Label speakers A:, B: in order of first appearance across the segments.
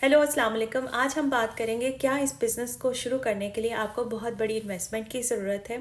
A: Hello अस्सलाम वालेकुम। आज हम बात करेंगे क्या इस बिज़नेस को शुरू करने के लिए आपको बहुत बड़ी इन्वेस्टमेंट की ज़रूरत है।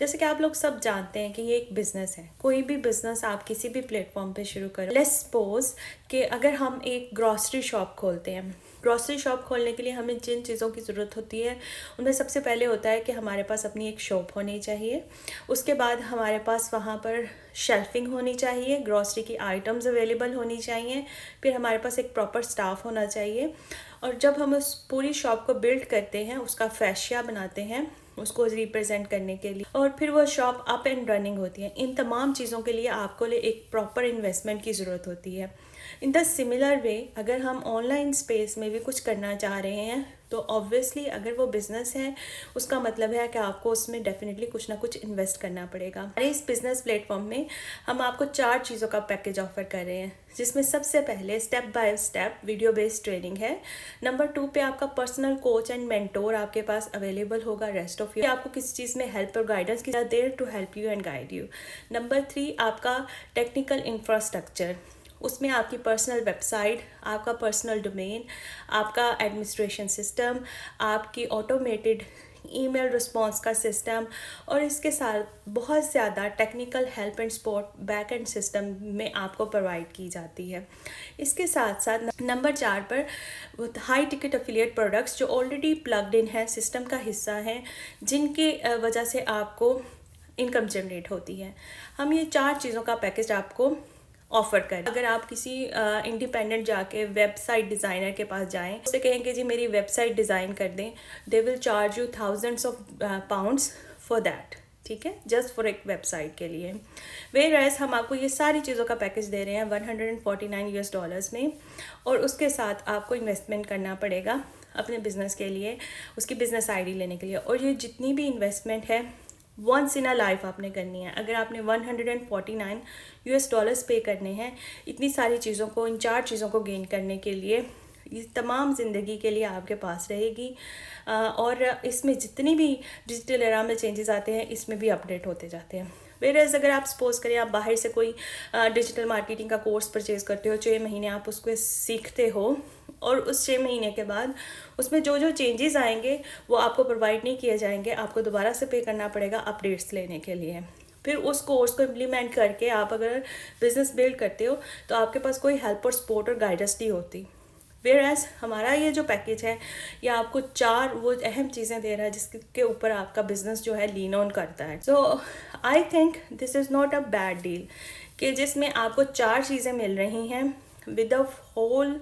A: जैसे कि आप लोग सब जानते हैं कि ये एक बिज़नेस है। कोई भी बिज़नेस आप किसी भी प्लेटफॉर्म पे शुरू करें। लेट्स सपोज कि अगर हम एक ग्रॉसरी शॉप खोलते हैं, ग्रॉसरी शॉप खोलने के लिए हमें जिन चीज़ों की ज़रूरत होती है उनमें सबसे पहले होता है कि हमारे पास अपनी एक शॉप होनी चाहिए। उसके बाद हमारे पास वहाँ पर शेल्फिंग होनी चाहिए, ग्रॉसरी की आइटम्स अवेलेबल होनी चाहिए, फिर हमारे पास एक प्रॉपर स्टाफ होना चाहिए। और जब हम उस पूरी शॉप को बिल्ड करते हैं, उसका फैशिया बनाते हैं उसको रिप्रेजेंट करने के लिए, और फिर वो शॉप अप एंड रनिंग होती है। इन तमाम चीज़ों के लिए आपको एक प्रॉपर इन्वेस्टमेंट की ज़रूरत होती है। इन द सिमिलर वे अगर हम ऑनलाइन स्पेस में भी कुछ करना चाह रहे हैं तो ऑब्वियसली अगर वो बिज़नेस है उसका मतलब है कि आपको उसमें डेफिनेटली कुछ ना कुछ इन्वेस्ट करना पड़ेगा। हमारे इस बिज़नेस प्लेटफॉर्म में हम आपको 4 चीज़ों का पैकेज ऑफर कर रहे हैं, जिसमें सबसे पहले step by step video based training है। नंबर 2 पे आपका पर्सनल कोच एंड मेंटोर आपके पास अवेलेबल होगा रेस्ट ऑफ ईयर। आपको किसी चीज़ में हेल्प और गाइडेंस की there to help you and guide you. Number 3 आपका टेक्निकल इंफ्रास्ट्रक्चर, उसमें आपकी पर्सनल वेबसाइट, आपका पर्सनल डोमेन, आपका एडमिनिस्ट्रेशन सिस्टम, आपकी ऑटोमेटेड ईमेल रिस्पॉन्स का सिस्टम, और इसके साथ बहुत ज़्यादा technical help and support back and system में आपको प्रोवाइड की जाती है। इसके साथ साथ नंबर 4 पर हाई टिकट अफिलिएट प्रोडक्ट्स जो ऑलरेडी प्लग्ड इन है, सिस्टम का हिस्सा हैं, जिनकी वजह से आपको इनकम जनरेट होती है। हम ये 4 चीज़ों का पैकेज आपको ऑफर करें। अगर आप किसी इंडिपेंडेंट जाके वेबसाइट डिज़ाइनर के पास जाएं, उससे कहेंगे जी मेरी वेबसाइट डिज़ाइन कर दें, they will charge you thousands of pounds for that, ठीक है, जस्ट फॉर एक वेबसाइट के लिए। वेयरएज़ हम आपको ये सारी चीज़ों का पैकेज दे रहे हैं $149 में, और उसके साथ आपको इन्वेस्टमेंट करना पड़ेगा अपने बिज़नेस के लिए, उसकी बिज़नेस आईडी लेने के लिए। और ये जितनी भी इन्वेस्टमेंट है वंस इन अ लाइफ आपने करनी है। अगर आपने $149 पे करने हैं इतनी सारी चीज़ों को, इन 4 चीज़ों को गेन करने के लिए, ये तमाम ज़िंदगी के लिए आपके पास रहेगी। और इसमें जितनी भी डिजिटल एरा में चेंजेस आते हैं इसमें भी अपडेट होते जाते हैं। वेयरएज़ अगर आप सपोज करें आप बाहर से कोई डिजिटल मार्केटिंग का कोर्स परचेज़ करते हो, 6 महीने आप उसको सीखते हो, और उस 6 महीने के बाद उसमें जो जो चेंजेस आएंगे वो आपको प्रोवाइड नहीं किए जाएंगे, आपको दोबारा से पे करना पड़ेगा अपडेट्स लेने के लिए। फिर उस कोर्स को इम्प्लीमेंट करके आप अगर बिज़नेस बिल्ड करते हो तो आपके पास कोई हेल्प और सपोर्ट और गाइडेंस नहीं होती। वेयरएज़ हमारा ये जो पैकेज है ये आपको 4 वो अहम चीज़ें दे रहा है जिसके ऊपर आपका बिज़नेस जो है लीन ऑन करता है। So I think this is not a bad deal कि जिसमें आपको 4 चीज़ें मिल रही हैं with the whole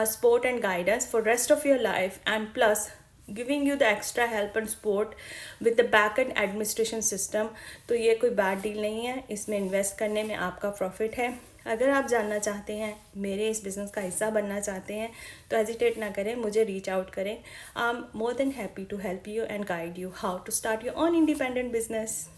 A: support and guidance for rest of your life, and plus giving you the extra help and support with the back end administration system। तो ये कोई बैड डील नहीं है, इसमें इन्वेस्ट करने में आपका प्रॉफिट है। अगर आप जानना चाहते हैं, मेरे इस बिज़नेस का हिस्सा बनना चाहते हैं, तो हेजिटेट ना करें, मुझे रीच आउट करें। I am more than happy to help you and guide you how to start your own independent business.